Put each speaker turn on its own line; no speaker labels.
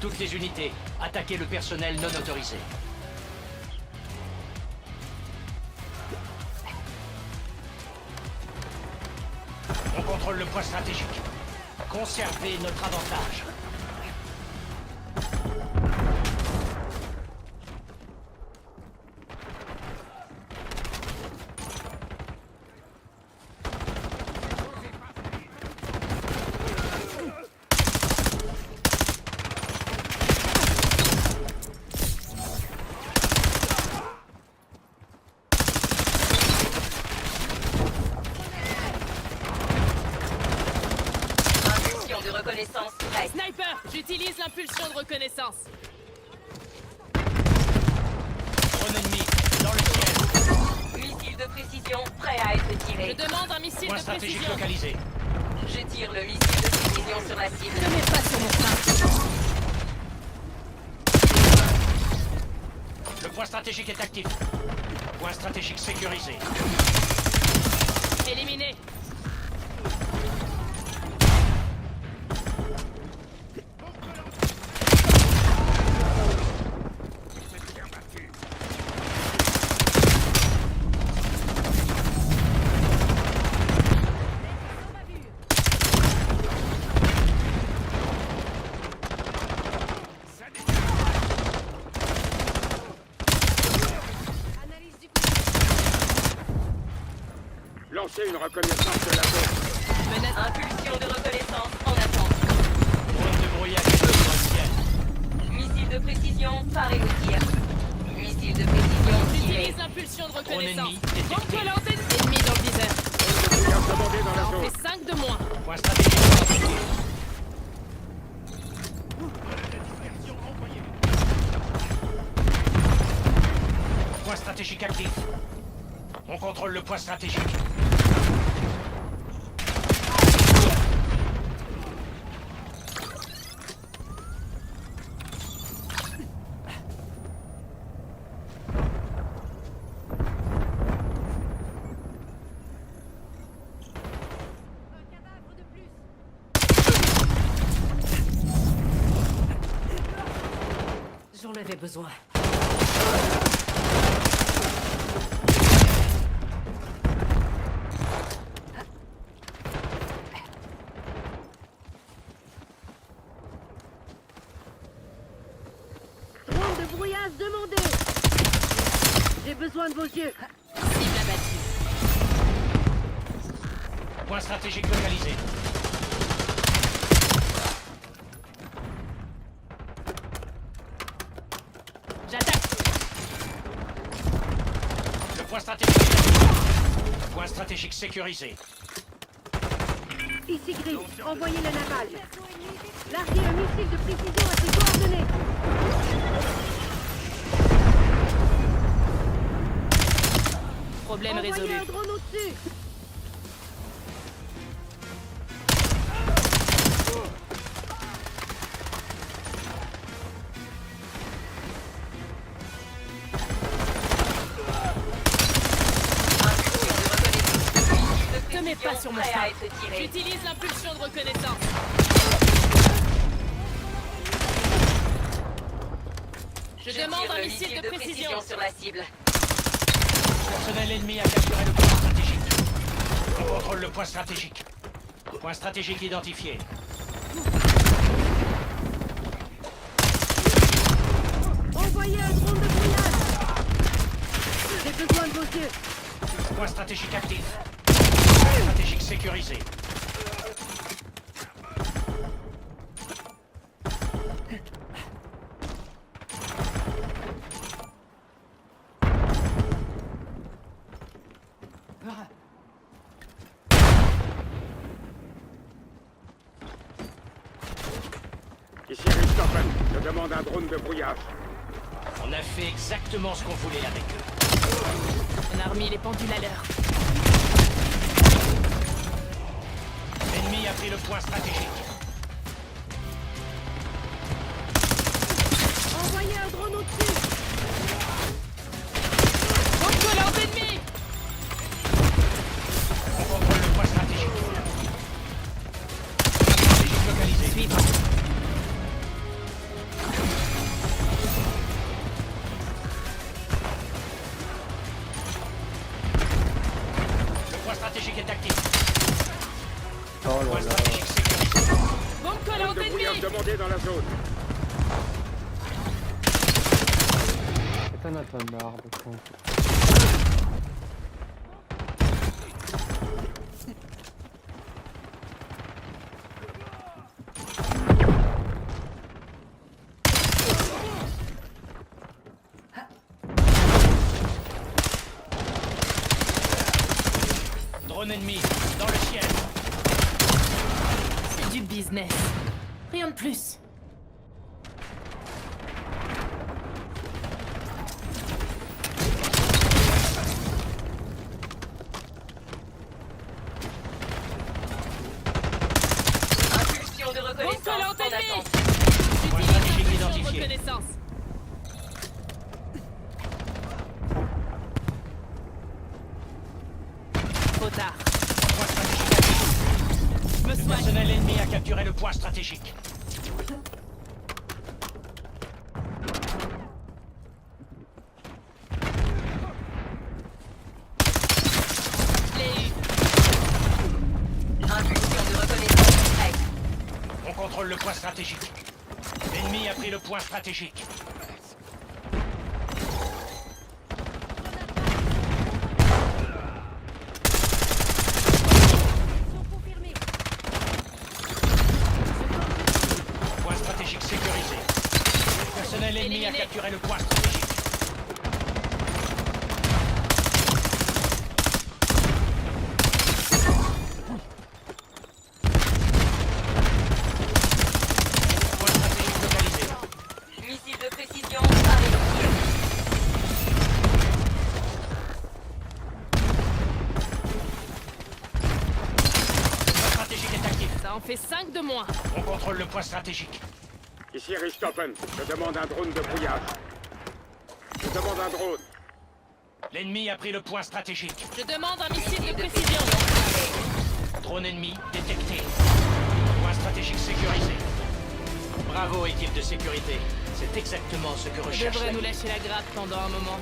Toutes les unités, attaquez le personnel non autorisé. On contrôle le point stratégique. Conservez notre avantage.
Reconnaissance prête.
Sniper, j'utilise l'impulsion de reconnaissance.
Drone ennemi, dans le ciel.
Missile de précision prêt à être
Je
tiré.
demande un missile
Point
de
stratégique
précision.
localisé.
Je tire le missile de précision sur la cible.
Ne mets pas sur mon frein.
Le point stratégique est actif. Point stratégique sécurisé.
Éliminé.
Lancez une reconnaissance de la bombe.
Menace.
Impulsion de reconnaissance en attente.
Drone de brouillage dans le ciel.
Missile de précision paré au tir. Missile de précision tiré.
J'utilise l'impulsion de
Drone
reconnaissance.
ennemi détecté.
Contrôlante ennemi dans le viseur.
Brouillage demandé dans
Ça
la
en
zone.
fait 5 de moins.
Point stratégique identifié. Point stratégique actif. On contrôle le point stratégique.
J'en avais besoin.
Drone de brouillage demandé. J'ai besoin de vos yeux.
Cible abattue.
Point stratégique localisé.
J'attaque.
Le point stratégique est actif. Point stratégique sécurisé.
Ici Gris, envoyez la navale. Larguez un missile de précision à ses coordonnées.
Problème
Envoyez
résolu.
un drone au-dessus.
Ne mets pas sur mon
prêt à
frein.
être tiré.
J'utilise l'impulsion de reconnaissance. Je
Je
demande
tire
un
le
missile de précision.
sur la cible.
Personnel ennemi a capturé le point stratégique. On contrôle le point stratégique. Point stratégique identifié.
Envoyez un drone de brouillage. J'ai besoin de vos yeux.
Point stratégique actif. Point stratégique sécurisé.
Ici Richthofen, je demande un drone de brouillage.
On a fait exactement ce qu'on voulait avec eux.
On a remis les pendules à l'heure.
L'ennemi a pris le point stratégique.
Envoyez un drone au-dessus.
Contrôleur d'ennemi.
On contrôle le point stratégique. Point stratégique localisé.
Suivant.
stratégique est actif.
Oh
Point
là là.
stratégique sécurisé.
Bombe
Drone
collante
de brouillage
ennemie.
demandé dans la zone.
Putain, attends, une arbre, je pense.
Drone ennemi, dans le ciel.
C'est du business. Rien de plus.
Impulsion de
Bombe
reconnaissance
collante
en
ennemie.
attente.
Point
J'utilise
stratégique
impulsion de
identifié.
reconnaissance. Trop tard.
Point stratégique actif.
Je me
Le
soigne.
personnel ennemi a capturé le point stratégique.
Les
Impulsion de reconnaissance prête.
On contrôle le point stratégique. L'ennemi a pris le point stratégique.
Sont confirmés.
Point stratégique sécurisé. Le personnel ennemi a
Éliminé.
capturé le point stratégique. Point stratégique localisé.
Missile de précision arrêté.
Point stratégique est actif.
Ça en fait 5 de moins.
On contrôle le point stratégique.
Ici Richthofen. Je demande un drone de brouillage. Je demande un drone.
L'ennemi a pris le point stratégique.
Je demande un missile de précision.
Drone ennemi détecté. Point stratégique sécurisé. Bravo, équipe de sécurité. C'est exactement ce que
Je
recherche
devrais
la
nous
ville.
lâcher la grappe pendant un moment.